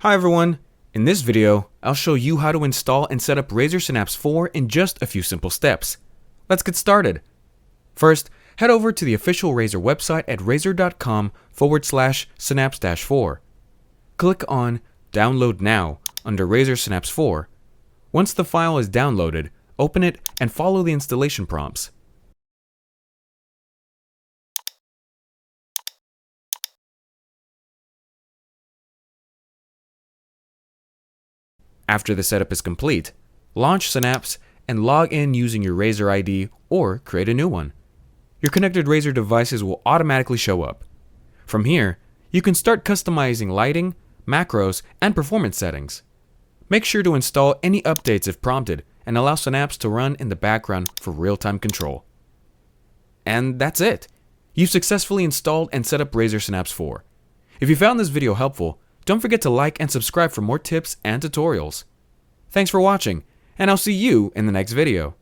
Hi everyone! In this video, I'll show you how to install and set up Razer Synapse 4 in just a few simple steps. Let's get started. First, head over to the official Razer website at razer.com/synapse-4. Click on Download Now under Razer Synapse 4. Once the file is downloaded, open it and follow the installation prompts. After the setup is complete, launch Synapse and log in using your Razer ID or create a new one. Your connected Razer devices will automatically show up. From here, you can start customizing lighting, macros, and performance settings. Make sure to install any updates if prompted and allow Synapse to run in the background for real-time control. And that's it! You've successfully installed and set up Razer Synapse 4. If you found this video helpful, don't forget to like and subscribe for more tips and tutorials. Thanks for watching, and I'll see you in the next video.